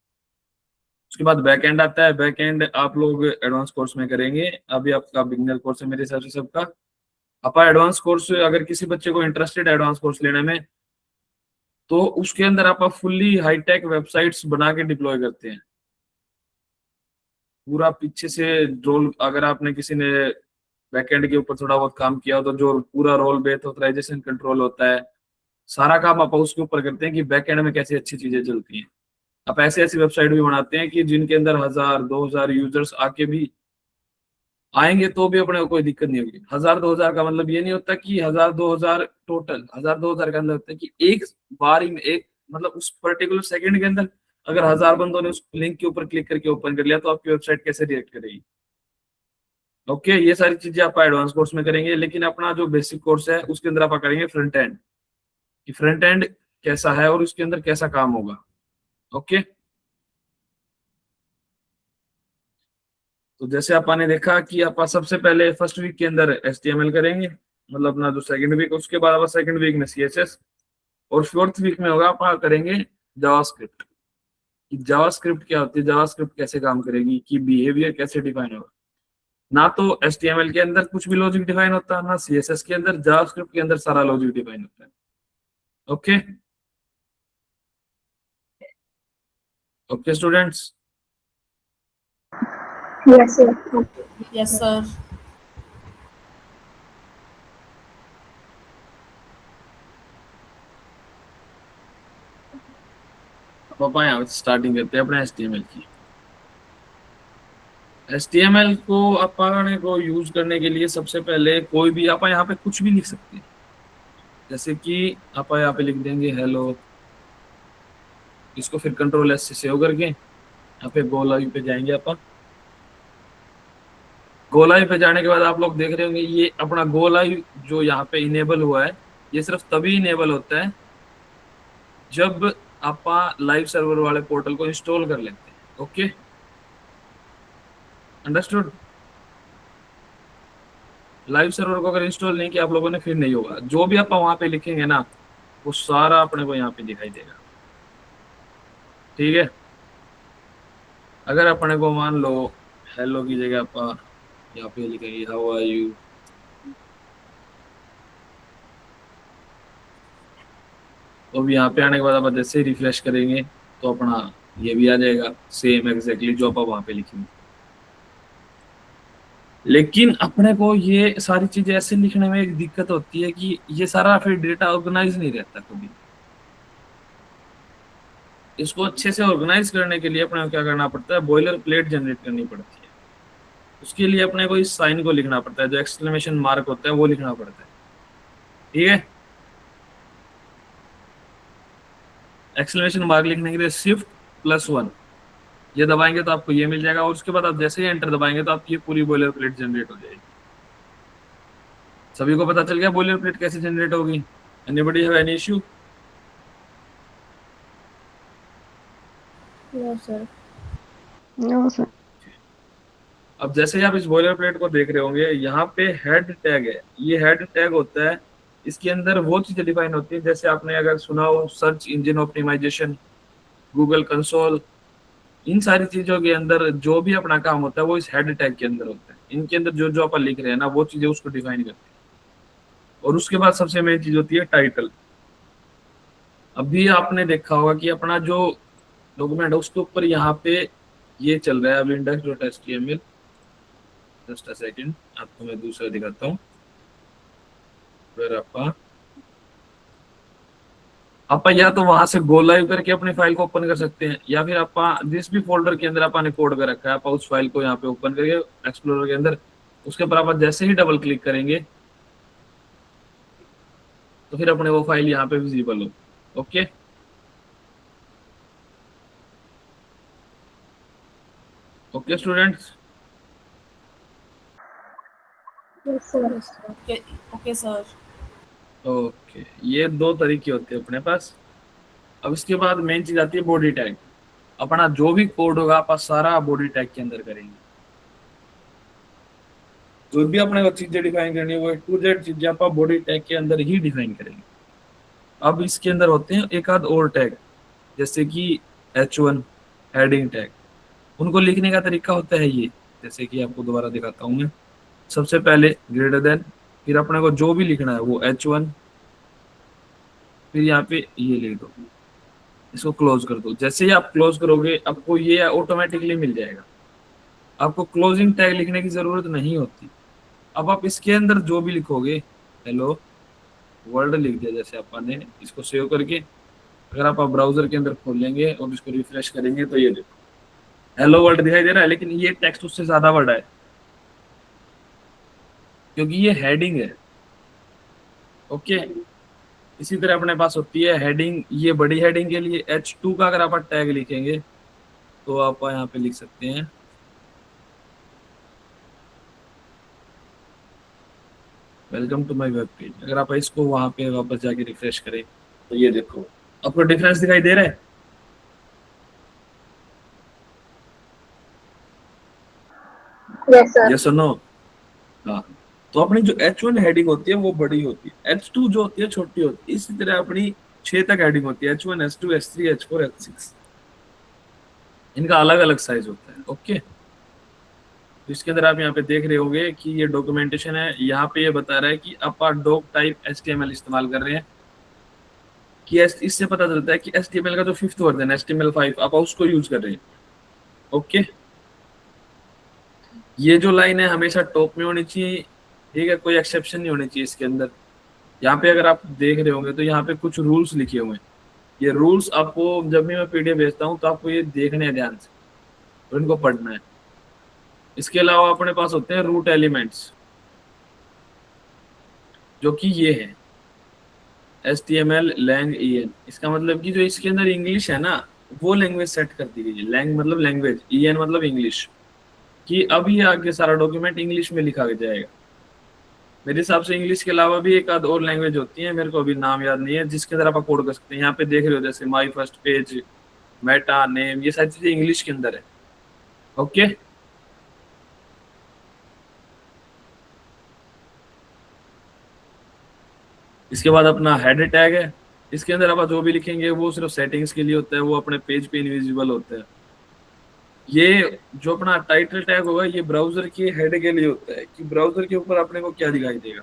उसके बाद बैक एंड आता है। बैक एंड आप लोग एडवांस कोर्स में करेंगे, अभी आपका बिगिनर कोर्स है मेरे हिसाब से सबका। अपा एडवांस कोर्स, अगर किसी बच्चे को इंटरेस्टेड है एडवांस कोर्स लेने में, तो उसके अंदर आप फुल्ली हाईटेक वेबसाइट्स बना के डिप्लॉय करते हैं। पूरा पीछे से रोल, अगर आपने किसी ने बैकएंड के ऊपर थोड़ा बहुत काम किया हो तो जो पूरा रोल बेस्ड ऑथराइजेशन कंट्रोल होता है, सारा काम आप उसके ऊपर करते हैं कि बैकएंड में कैसे अच्छी चीजें चलती हैं। आप ऐसी ऐसी वेबसाइट भी बनाते हैं कि जिनके अंदर 1000-2000 यूजर्स आके भी आएंगे तो भी अपने को कोई दिक्कत नहीं होगी। 1000-2000 का मतलब ये नहीं होता कि 1000-2000 टोटल, 1000-2000 का मतलब होता है कि एक बार ही, एक मतलब उस पर्टिकुलर सेकंड के अंदर अगर 1000 बंदों ने उस लिंक के ऊपर क्लिक करके ओपन कर लिया तो आपकी वेबसाइट कैसे रिएक्ट करेगी। ओके, ये सारी चीजें आप एडवांस कोर्स में करेंगे। लेकिन अपना जो बेसिक कोर्स है उसके अंदर आप करेंगे फ्रंट एंड, कि फ्रंट एंड कैसा है और उसके अंदर कैसा काम होगा। ओके, तो जैसे आपने देखा कि आप सबसे पहले फर्स्ट वीक के अंदर HTML करेंगे, मतलब अपना जो सेकंड वीक, उसके बाद आप सेकंड वीक में CSS, और फोर्थ वीक में होगा आप करेंगे जावास्क्रिप्ट। जावास्क्रिप्ट क्या होती है, जावास्क्रिप्ट कैसे काम करेगी, कि बिहेवियर कैसे डिफाइन होगा। ना तो HTML के अंदर कुछ भी लॉजिक डिफाइन होता है, ना CSS के अंदर, जावास्क्रिप्ट के अंदर सारा लॉजिक डिफाइन होता है। Okay okay students, Yes, sir. Yes, sir. पापा यहाँ स्टार्टिंग करते हैं अपने HTML की। HTML को अपने को यूज करने के लिए सबसे पहले कोई भी आप यहाँ पे कुछ भी लिख सकते हैं। जैसे कि आप यहाँ पे लिख देंगे हेलो, इसको फिर Ctrl+S से सेव करके यहाँ पे गो लाइव पे जाएंगे। आप गो लाइव पे जाने के बाद आप लोग देख रहे होंगे ये अपना गो लाइव जो यहाँ पे इनेबल हुआ है, ये सिर्फ तभी इनेबल होता है जब आप लाइव सर्वर वाले पोर्टल को इंस्टॉल कर लेते हैं। Okay, understood. लाइव सर्वर को अगर इंस्टॉल नहीं किया आप लोगों ने फिर नहीं होगा। जो भी आप वहां पे लिखेंगे ना वो सारा अपने को यहाँ पे दिखाई देगा। ठीक है, अगर अपने को मान लो हेलो की जगह आप यहाँ पे लिखेंगे हाउ आर यू, तो अब यहाँ पे आने के बाद आप जैसे ही रिफ्रेश करेंगे तो अपना ये भी आ जाएगा सेम एग्जैक्टली जो आप वहां पे लिखेंगे। लेकिन अपने को ये सारी चीजें ऐसे लिखने में एक दिक्कत होती है कि ये सारा फिर डेटा ऑर्गेनाइज नहीं रहता कभी। इसको अच्छे से ऑर्गेनाइज करने के लिए अपने को क्या करना पड़ता है, बॉयलर प्लेट जनरेट करनी पड़ती है। उसके लिए अपने को इस साइन को लिखना पड़ता है, जो एक्सक्लेमेशन मार्क होता है वो लिखना पड़ता है। ठीक है, एक्सक्लेमेशन मार्क लिखने के लिए Shift+1 ये दबाएंगे तो आपको ये मिल जाएगा, और उसके बाद आप जैसे ही एंटर दबाएंगे तो आपकी ये पूरी बॉयलर प्लेट जनरेट हो जाएगी। सभी को पता चल गया बॉयलर प्लेट कैसे जनरेट होगी? Anybody have any issue? No sir. No sir. अब जैसे ही आप इस बॉयलर प्लेट को देख रहे होंगे, यहाँ पे हेड टैग है। ये हेड टैग होता है, इसके अंदर वो चीजें डिफाइन होती है, जैसे आपने अगर सुना हो search engine optimisation, Google console, इन सारी चीजों के अंदर जो भी अपना काम होता है वो इस हेड टैग के अंदर होता है। इनके अंदर जो जो अपन लिख रहे हैं ना, वो चीजें उसको डिफाइन करती है। और उसके बाद सबसे मेन चीज होती है टाइटल। अभी आपने देखा होगा कि अपना जो डॉक्यूमेंट है उसके ऊपर यहाँ पे ये चल रहा है अब index.html। जस्ट अ सेकंड, आपको मैं दूसरा दिखाता हूँ। फिर आप या तो वहां से गो लाइव करके अपनी फाइल को ओपन कर सकते हैं, या फिर आप जिस भी फोल्डर के अंदर आपने कोड कर रखा है, आप उस फाइल को यहाँ पे ओपन करके एक्सप्लोरर के अंदर, उसके ऊपर आप जैसे ही डबल क्लिक करेंगे तो फिर अपने वो फाइल यहाँ पे विजिबल हो। Okay, okay students. Yes, sir. Okay, okay, sir. Okay, ये दो तरीके होते हैं अपने पास। अब इसके बाद मेन चीज आती है बॉडी टैग। अपना जो भी कोड होगा आप सारा बॉडी टैग के अंदर करेंगे। जो भी अपने को चीजें डिफाइन करनी है वो टू जेड चीजें आप बॉडी टैग के अंदर ही डिफाइन करेंगे। अब इसके अंदर होते हैं एक आध और टैग, जैसे कि H1 हेडिंग टैग। उनको लिखने का तरीका होता है ये, जैसे कि आपको दोबारा दिखाता हूँ मैं। सबसे पहले ग्रेटर देन, फिर अपने को जो भी लिखना है वो H1, फिर यहाँ पे ये लिख दो, इसको क्लोज कर दो। जैसे ही आप क्लोज करोगे आपको ये ऑटोमेटिकली मिल जाएगा, आपको क्लोजिंग टैग लिखने की जरूरत नहीं होती। अब आप इसके अंदर जो भी लिखोगे, हेलो वर्ल्ड लिख दिया जैसे आपने, इसको सेव करके अगर आप ब्राउजर के अंदर खोलेंगे और इसको रिफ्रेश करेंगे तो ये देखो हेलो वर्ल्ड दिखाई दे रहा है, लेकिन ये टेक्स्ट उससे ज्यादा बड़ा है क्योंकि ये हेडिंग है। ओके, इसी तरह अपने पास होती है हेडिंग, ये बड़ी हेडिंग के लिए H2 का अगर आप टैग लिखेंगे तो आप यहाँ पे लिख सकते हैं welcome to my web page. अगर आप इसको वहां पे वापस जाके रिफ्रेश करें तो ये देखो आपको डिफरेंस दिखाई दे रहा है। Yes, sir. यस और नो? हाँ, तो अपनी जो H1 हेडिंग होती है वो बड़ी होती है, H2 जो होती है छोटी होती है। इसी तरह अपनी 6 तक हेडिंग होती है, H1 H2 H3 H4 H6। इनका अलग अलग साइज होता है। ओके, तो इसके अंदर आप यहाँ पे देख रहे होंगे कि ये डॉक्यूमेंटेशन है। यहाँ पे ये बता रहा है कि आप डॉक टाइप HTML इस्तेमाल कर रहे हैं, कि इससे पता चलता है कि HTML का जो 5th वर्जन है HTML5 आप उसको यूज कर रहे हैं। ओके, ये जो लाइन है हमेशा टॉप में होनी चाहिए, ठीक है, कोई एक्सेप्शन नहीं होनी चाहिए इसके अंदर। यहाँ पे अगर आप देख रहे होंगे तो यहाँ पे कुछ रूल्स लिखे हुए हैं। ये रूल्स आपको जब भी मैं PDF भेजता हूँ तो आपको ये देखने हैं ध्यान से, तो इनको पढ़ना है। इसके अलावा अपने पास होते हैं रूट एलिमेंट्स, जो कि ये है HTML lang en। इसका मतलब कि जो इसके अंदर इंग्लिश है ना वो लैंग्वेज सेट कर दी गई है। लैंग मतलब लैंग्वेज, en मतलब इंग्लिश, कि अब ये आगे सारा डॉक्यूमेंट इंग्लिश में लिखा जाएगा। मेरे हिसाब से इंग्लिश के अलावा भी एक आध और लैंग्वेज होती है, मेरे को अभी नाम याद नहीं है, जिसके अंदर आप कोड कर सकते हैं। यहाँ पे देख रहे हो जैसे my first page, Meta, name, ये सारी चीजें इंग्लिश के अंदर है। ओके, इसके बाद अपना हेड टैग है। इसके अंदर आप जो भी लिखेंगे वो सिर्फ सेटिंग्स के लिए होता है, वो अपने पेज पे इनविजिबल होता है। ये जो अपना टाइटल टैग होगा ये ब्राउजर के हेड के लिए होता है, कि ब्राउजर के ऊपर अपने को क्या दिखाई देगा।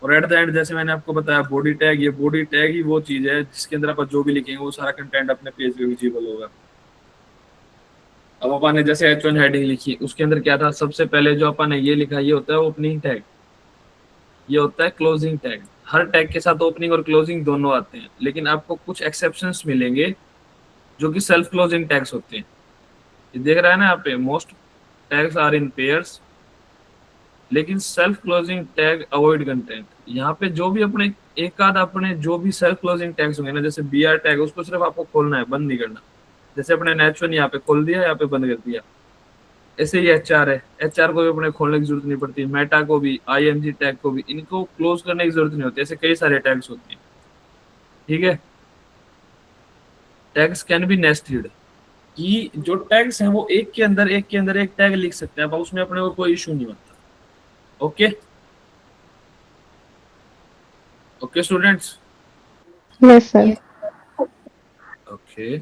और एट द एंड जैसे मैंने आपको बताया बॉडी टैग, ये बॉडी टैग ही वो चीज है जिसके अंदर आप जो भी लिखेंगे वो सारा कंटेंट अपने पेज पे विजिबल होगा। अब अपन ने जैसे H1 हेडिंग लिखी, उसके अंदर क्या था, सबसे पहले जो अपन ने ये लिखा ये होता है ओपनिंग टैग, ये होता है क्लोजिंग टैग। हर टैग के साथ ओपनिंग और क्लोजिंग दोनों आते हैं, लेकिन आपको कुछ एक्सेप्शंस मिलेंगे जो कि सेल्फ क्लोजिंग टैग्स होते हैं। ये देख रहा है ना यहाँ पे, most tags are in pairs, लेकिन self closing tag avoid content. यहाँ पे जो भी अपने एक आध अपने जो भी सेल्फ क्लोजिंग टैग्स होंगे ना, जैसे BR टैग, उसको सिर्फ आपको खोलना है, बंद नहीं करना। जैसे अपने H1 यहाँ पे खोल दिया, यहाँ पे बंद कर दिया। ऐसे ही एचआर है, एचआर को भी अपने खोलने की जरूरत नहीं पड़ती, मेटा को भी, आईएमजी टैग को भी, इनको क्लोज करने की जरूरत नहीं होती। ऐसे कई सारे टैग्स होते हैं, ठीक है। टैग्स कैन बी नेस्टेड, कि जो टैग्स हैं वो एक के अंदर एक टैग लिख सकते हैं, अब उसमें अपने को कोई इशू नहीं होता। Okay okay students, Yes, sir. Yes. Okay.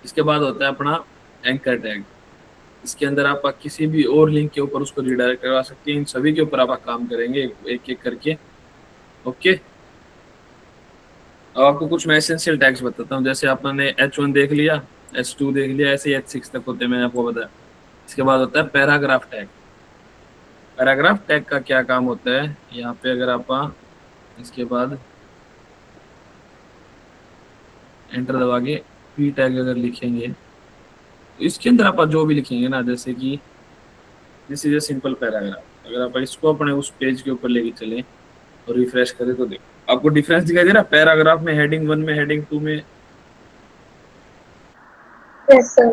इसके बाद होता है अपना एंकर टैग। इसके अंदर आप किसी भी और लिंक के ऊपर उसको रिडायरेक्ट करवा सकते हैं। इन सभी के ऊपर आप काम करेंगे एक एक करके। ओके, अब आपको कुछ मैं एसेंशियल टैग्स बताता हूँ। जैसे आपने H1 देख लिया, H2 देख लिया, ऐसे ही H6 तक होते हैं, मैंने आपको बताया। इसके बाद होता है पैराग्राफ टैग। पैराग्राफ टैग का क्या काम होता है, यहाँ पे अगर आप इसके बाद एंटर दबा के पी टैग अगर लिखेंगे तो इसके अंदर आप जो भी लिखेंगे ना, जैसे कि this is a simple paragraph, अगर आप इसको अपने उस पेज के ऊपर लेके चले और रिफ्रेश करें तो देखो आपको डिफरेंस दिखाई दे रहा है पैराग्राफ में, हेडिंग 1 में, हेडिंग 2 में। Yes, sir.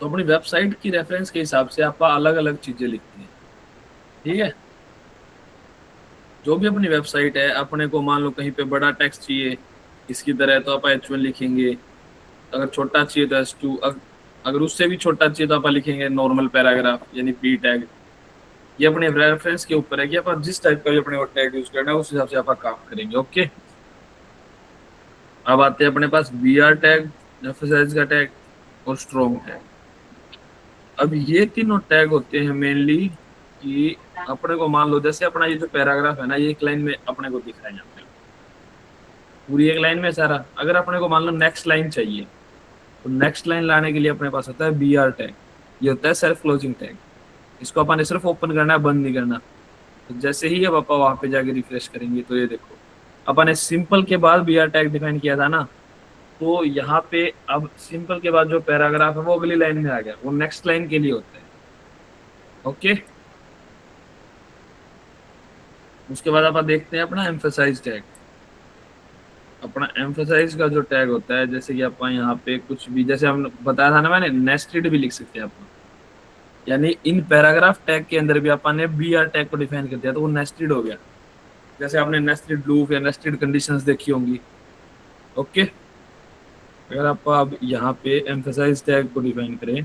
तो अपनी वेबसाइट की रेफरेंस के हिसाब से आप अलग अलग चीजें लिखते हैं, ठीक है। जो भी अपनी वेबसाइट है, अपने को मान लो कहीं पे बड़ा टेक्स्ट चाहिए इसकी तरह तो आप H1 लिखेंगे, अगर छोटा चाहिए तो H2, अगर उससे भी छोटा चाहिए तो आप लिखेंगे नॉर्मल पैराग्राफ यानी पी टैग। ये अपने रेफरेंस के ऊपर है कि आप जिस टाइप का भी अपने टैग यूज करना है उस हिसाब से आप काम करेंगे। ओके, अब आते हैं अपने पास BR टैग, एम्फसाइज का टैग और स्ट्रॉन्ग टैग। अब ये तीनों टैग होते हैं मेनली कि अपने को मान लो जैसे अपना ये जो पैराग्राफ है ना, ये एक लाइन में अपने को दिख रहा है यहाँ पे, पूरी एक लाइन में सारा। अगर अपने को मान लो नेक्स्ट लाइन चाहिए तो नेक्स्ट लाइन लाने के लिए अपने पास होता है BR टैग। ये होता है सेल्फ क्लोजिंग टैग, इसको अपन ने सिर्फ ओपन करना है, बंद नहीं करना। तो जैसे ही अब आप वहां पे जाके रिफ्रेश करेंगे तो ये देखो अपन ने सिंपल के बाद BR टैग डिफाइन किया था ना, तो यहाँ पे अब सिंपल के बाद जो पैराग्राफ है वो अगली लाइन में आ गया, वो नेक्स्ट लाइन के लिए होता है। ओके, उसके बाद आप देखते हैं अपना एम्फसाइज टैग। अपना एम्फसाइज का जो टैग होता है, जैसे कि आप यहाँ पे कुछ भी, जैसे हम बताया था ना मैंने, नेस्टेड भी लिख सकते हैं आप, यानी इन पैराग्राफ टैग के अंदर भी अपन ने BR टैग को डिफाइन कर दिया तो वो नेस्टेड हो गया। जैसे आपने नेस्टेड लूप या नेस्टेड कंडीशंस देखी होंगी। ओके, अगर आप अब यहाँ पे एम्फसाइज टैग को डिफाइन करें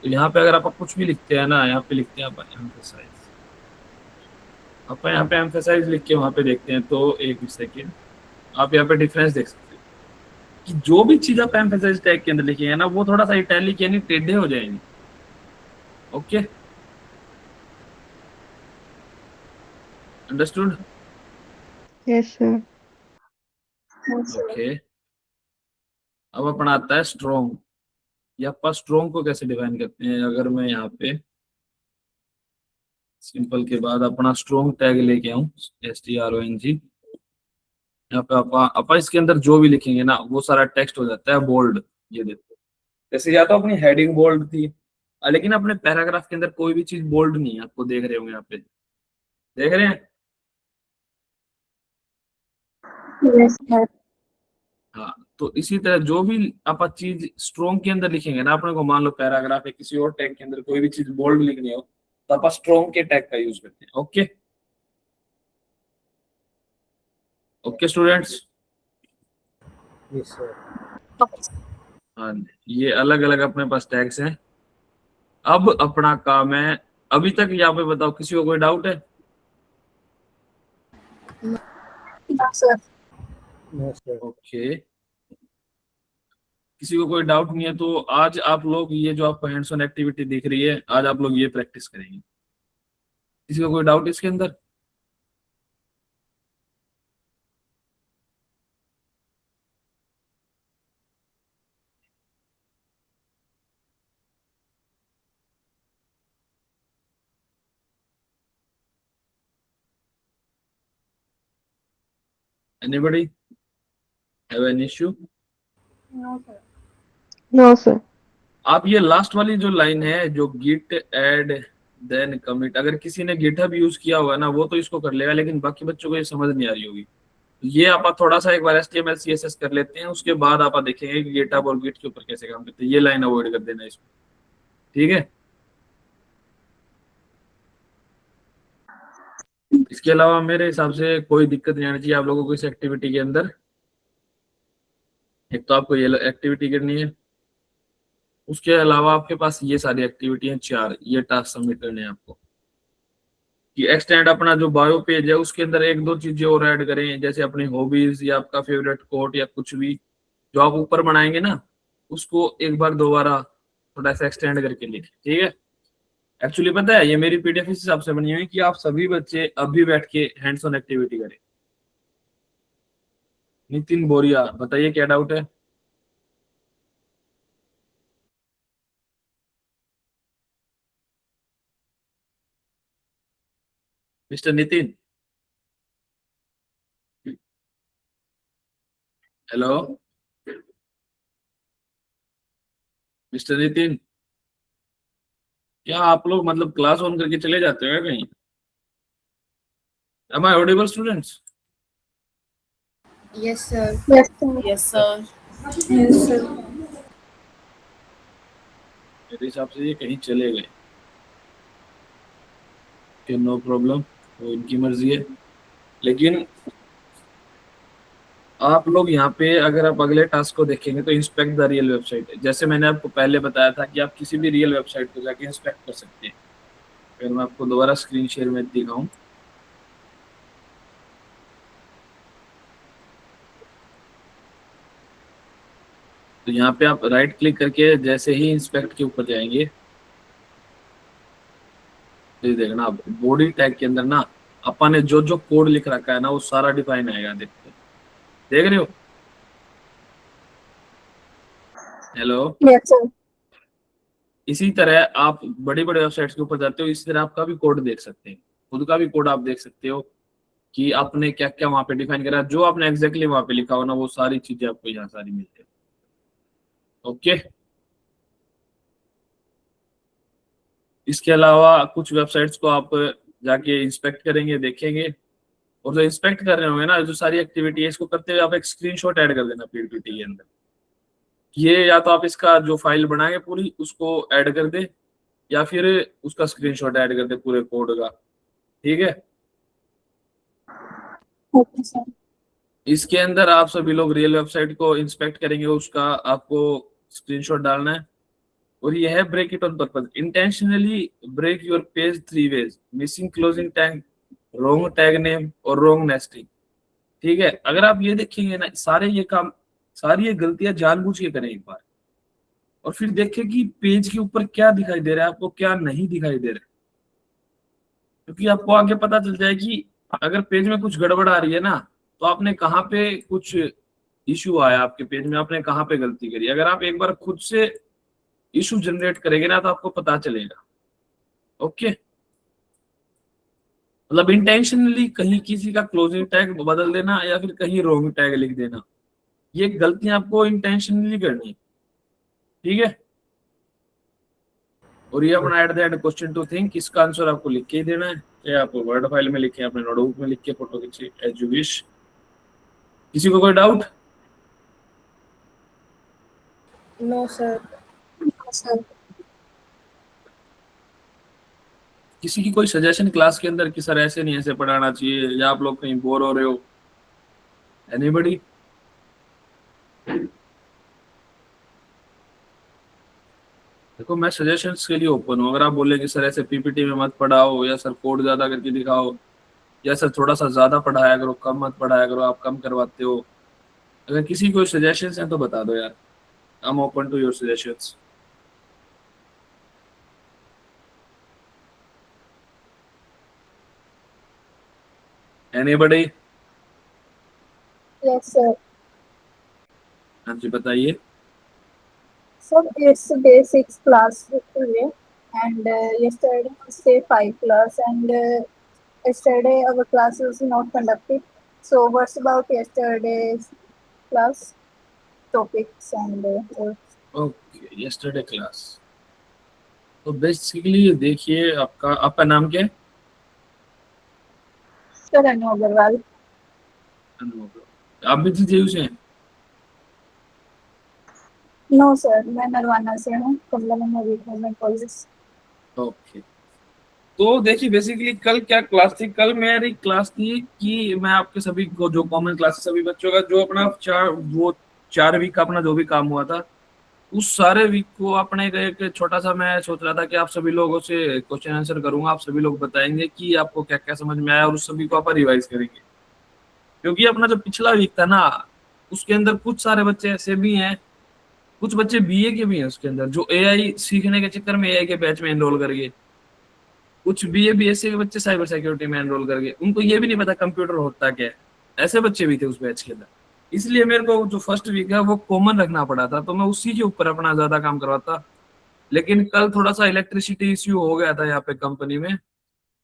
तो यहाँ पे अगर आप कुछ भी लिखते हैं ना, यहाँ पे लिखते हैं अपन एम्फसाइज, आप यहाँ पे एम्फसाइज लिख के वहां पे देखते हैं तो एक सेकेंड, आप यहाँ पे डिफरेंस देख सकते हो कि जो भी चीज आप एम्फसाइज टैग के अंदर लिखेंगे ना वो थोड़ा सा इटैलिक यानी टेढ़े हो जाएंगे। Okay, understood? Yes, sir. Yes, sir. Okay, अब अपना आता है स्ट्रॉन्ग। या आप स्ट्रॉन्ग को कैसे डिफाइन करते हैं, अगर मैं यहाँ पे सिंपल के बाद अपना स्ट्रॉन्ग टैग लेके आऊँ, STRONG, यहाँ पे आप इसके अंदर जो भी लिखेंगे ना वो सारा टेक्स्ट हो जाता है बोल्ड। ये देखो, जैसे या तो अपनी हेडिंग बोल्ड थी, लेकिन अपने पैराग्राफ के अंदर कोई भी चीज बोल्ड नहीं है, आपको देख रहे होंगे यहाँ पे, देख रहे हैं? Yes, sir. हाँ, तो इसी तरह जो भी आप चीज स्ट्रॉन्ग के अंदर लिखेंगे ना, अपने को मान लो पैराग्राफ है, किसी और टैग के अंदर कोई भी चीज बोल्ड लिखनी हो तो आप स्ट्रॉन्ग के टैग का यूज करते हैं। Okay okay students, Yes, sir. हाँ, ये अलग अलग अपने पास टैग्स हैं। अब अपना काम है, अभी तक यहाँ पे बताओ किसी को कोई डाउट है? No, sir. No, sir. Okay, किसी को कोई डाउट नहीं है तो आज आप लोग ये जो आपको हैंड्स ऑन एक्टिविटी दिख रही है, आज आप लोग ये प्रैक्टिस करेंगे। किसी को कोई डाउट इसके अंदर? Anybody have an issue? No, sir. No, sir. आप ये लास्ट वाली जो लाइन है जो गिट एड देन कमिट। अगर किसी ने गिटहब यूज किया होगा ना वो तो इसको कर लेगा, लेकिन बाकी बच्चों को ये समझ नहीं आ रही होगी। ये आप थोड़ा सा एक बार HTML CSS कर लेते हैं, उसके बाद आप देखेंगे कि गिटहब और गिट के ऊपर कैसे काम करते हैं। ये लाइन अवॉइड कर देना इसमें, ठीक है। इसके अलावा मेरे हिसाब से कोई दिक्कत नहीं आनी चाहिए आप लोगों को इस एक्टिविटी के अंदर। एक तो आपको ये एक्टिविटी करनी है, उसके अलावा आपके पास ये सारी एक्टिविटी हैं 4, ये टास्क सबमिट करने हैं आपको। कि एक्सटेंड अपना जो बायो पेज है उसके अंदर 1-2 चीजें और ऐड करें, जैसे अपनी हॉबीज या आपका फेवरेट कोट या कुछ भी जो आप ऊपर बनाएंगे ना, उसको एक बार दोबारा थोड़ा सा एक्सटेंड करके लिखें, ठीक है। एक्चुअली पता है ये मेरी PDF इस हिसाब से बनी हुई है कि आप सभी बच्चे अभी बैठ के हैंड्स ऑन एक्टिविटी करें। नितिन बोरिया, बताइए क्या डाउट है। Mister Nitin, hello mister Nitin, क्या आप लोग मतलब क्लास ऑन करके चले जाते हो क्या कहीं? Am I audible, students? Yes, sir. Yes, sir. Yes, sir. Yes, sir. मेरे हिसाब से ये कहीं चले गए, कि नो प्रॉब्लम, वो इनकी मर्जी है। लेकिन आप लोग यहाँ पे अगर आप अगले टास्क को देखेंगे तो इंस्पेक्ट द रियल वेबसाइट है। जैसे मैंने आपको पहले बताया था कि आप किसी भी रियल वेबसाइट को जाके इंस्पेक्ट कर सकते हैं। फिर मैं आपको दोबारा स्क्रीन शेयर में दिखाऊं तो यहाँ पे आप राइट क्लिक करके जैसे ही इंस्पेक्ट के ऊपर जाएंगे तो ये देखना आप बॉडी टैग के अंदर ना अपन ने जो जो कोड लिख रखा है ना वो सारा डिफाइन आएगा। देख रहे हो? हेलो। Yes, sir. इसी तरह आप बड़ी बड़ी वेबसाइट्स के ऊपर जाते हो, इसी तरह आपका भी कोड देख सकते हैं, खुद का भी कोड आप देख सकते हो कि आपने क्या क्या वहां पे डिफाइन करा, जो आपने एग्जैक्टली वहां पे लिखा हो ना वो सारी चीजें आपको यहाँ सारी मिलती है। ओके। इसके अलावा कुछ वेबसाइट्स को आप जाके इंस्पेक्ट करेंगे, देखेंगे, और जो इंस्पेक्ट कर रहे होंगे ना जो सारी एक्टिविटी है इसको करते हुए आप एक स्क्रीनशॉट ऐड कर देना PPT के अंदर। ये या तो आप इसका जो फाइल बनाएंगे पूरी उसको ऐड कर दे या फिर उसका स्क्रीनशॉट ऐड कर दे पूरे कोड का, ठीक है। Okay, sir. इसके अंदर आप सभी लोग रियल वेबसाइट को इंस्पेक्ट करेंगे, उसका आपको स्क्रीनशॉट डालना है। और ये है break it on purpose, intentionally break your page 3 ways, missing closing tag, wrong tag name और रॉन्ग नेस्टिंग, ठीक है। अगर आप ये देखेंगे ना सारे ये काम, सारी ये गलतियां जानबूझ के करें एक बार, और फिर देखें कि पेज के ऊपर क्या दिखाई दे रहा है आपको, क्या नहीं दिखाई दे रहा है, क्योंकि आपको आगे पता चल जाए कि अगर पेज में कुछ गड़बड़ आ रही है ना तो आपने कहाँ पे कुछ इशू आया, आपके पेज में आपने कहाँ पे गलती करी। अगर आप एक बार खुद से इशू जनरेट करेंगे ना तो आपको पता चलेगा। ओके, मतलब इंटेंशनली कहीं किसी का क्लोजिंग टैग बदल देना या फिर कहीं रॉन्ग टैग लिख देना, ये गलतियां आपको इंटेंशनली करनी है, ठीक है। और ये अपना at the end question to think, इसका आंसर आपको लिख के ही देना है, चाहे आप वर्ड फाइल में लिखे, अपने नोटबुक में लिख के फोटो खींचे, एज यू विश। किसी को कोई डाउट? No, sir. Sir. किसी की कोई सजेशन क्लास के अंदर कि सर ऐसे नहीं ऐसे पढ़ाना चाहिए, या आप लोग कहीं बोर हो रहे हो? एनीबडी? देखो मैं सजेशंस के लिए ओपन हूँ। अगर आप बोले कि सर ऐसे PPT में मत पढ़ाओ, या सर कोड ज्यादा करके दिखाओ, या सर थोड़ा सा ज्यादा पढ़ाया करो, कम मत पढ़ाया करो, आप कम करवाते हो, अगर किसी को सजेशंस हैं तो बता दो यार, I am open to your suggestions. Anybody? Yes, sir. हाँ जी बताइए। Sir, it's day 6 class today, and yesterday was day 5 class, and yesterday our class was not conducted. So, what's about yesterday's class topics and all? Okay, yesterday class तो basically देखिए, आपका नाम क्या है? Sir अनु अग्रवाल। आप भी जेयू से हैं? नो सर, मैं नरवाना से हूँ, कमला मेमोरियल गवर्नमेंट कॉलेज। ओके। तो देखिए बेसिकली कल क्या क्लास थी, कल मेरी क्लास थी कि मैं आपके सभी को जो कॉमन क्लास सभी बच्चों का जो अपना 4 वीक का अपना जो भी काम हुआ था, उस सारे वीक को अपने एक छोटा सा मैं सोच रहा था कि आप सभी लोगों से क्वेश्चन आंसर करूंगा, आप सभी लोग बताएंगे कि आपको क्या क्या समझ में आया और उस सभी को आप रिवाइज करेंगे। क्योंकि अपना जो पिछला वीक था ना, उसके अंदर कुछ सारे बच्चे ऐसे भी हैं, कुछ बच्चे बीए के भी हैं उसके अंदर, जो एआई सीखने के चक्कर में एआई के बैच में एनरोल कर गए। कुछ बीए बीएससी के बच्चे साइबर सिक्योरिटी में एनरोल कर गए, उनको ये भी नहीं पता कंप्यूटर होता क्या है। ऐसे बच्चे भी थे उस बैच के अंदर। इसलिए मेरे को जो फर्स्ट वीक है वो कॉमन रखना पड़ा था, तो मैं उसी के ऊपर अपना ज्यादा काम करवाता। लेकिन कल थोड़ा सा इलेक्ट्रिसिटी इश्यू हो गया था यहाँ पे कंपनी में,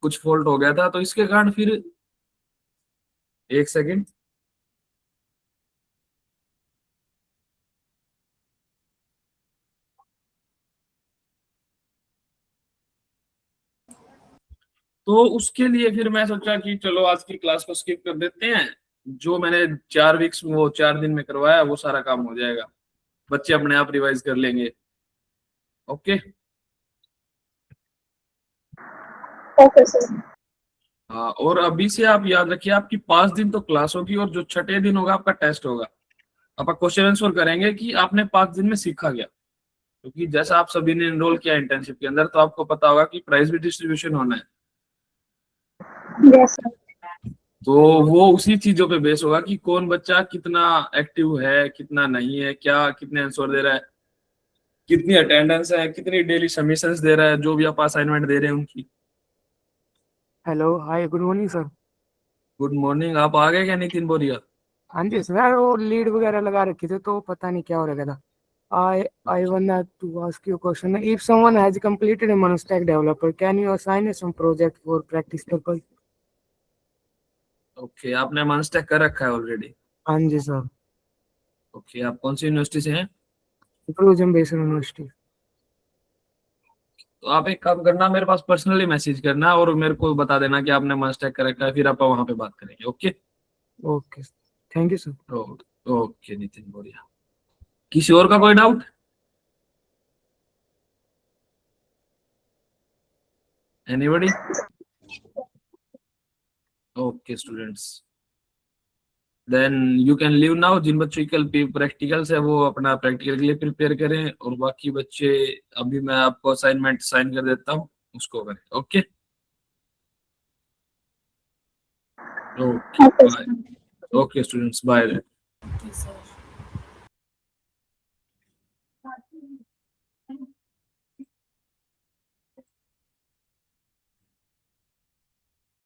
कुछ फॉल्ट हो गया था, तो इसके कारण फिर एक सेकेंड। तो उसके लिए फिर मैं सोचा कि चलो आज की क्लास को स्किप कर देते हैं। जो मैंने 4 वीक्स वो 4 दिन में करवाया वो सारा काम हो जाएगा, बच्चे अपने आप रिवाइज कर लेंगे। ओके। Okay sir. हाँ, और अभी से आप याद रखिए आपकी 5 दिन तो क्लास होगी और जो छठे दिन होगा आपका टेस्ट होगा। आप क्वेश्चन आंसर करेंगे कि आपने 5 दिन में सीखा क्या। क्योंकि जैसा आप सभी ने एनरोल किया इंटर्नशिप के अंदर, तो आपको पता होगा कि प्राइस भी डिस्ट्रीब्यूशन होना है। Yes sir. तो वो उसी चीजों पे बेस होगा कि कौन बच्चा कितना एक्टिव है, कितना नहीं है, क्या कितने आंसर दे रहा है, कितनी अटेंडेंस है, कितनी डेली सबमिशंस दे रहा है, जो भी आप असाइनमेंट दे रहे हैं उनकी। Hello, hi, good morning sir. Good morning. आप आ गए क्या नितिन बोरिया? हाँ जी सर, वो लीड वगैरह लगा रखी थी तो पता नहीं क्या हो रहा था। I want to ask you a question. If someone has completed a Monostack developer, can you assign some project for practice purpose? Okay, आपने मनस्टैक कर रखा है ऑलरेडी? हाँ जी सर। ओके, आप कौन सी यूनिवर्सिटी से हैं? प्रोजम बेस्ड यूनिवर्सिटी। तो आप एक काम करना, मेरे पास पर्सनली मैसेज करना और मेरे को बता देना कि आपने मनस्टैक कर रखा है, फिर आप वहां पे बात करेंगे। Okay. Okay, thank you sir. Okay Nitin Boria. किसी और का कोई doubt? Anybody? Okay students, then you can leave now. जिन बच्चों की कल प्रैक्टिकल्स है वो अपना प्रैक्टिकल के लिए प्रिपेयर करें, और बाकी बच्चे अभी मैं आपको असाइनमेंट साइन कर देता हूँ, उसको करें। Okay. Okay okay bye. Sir. Okay students, bye. Okay, sir.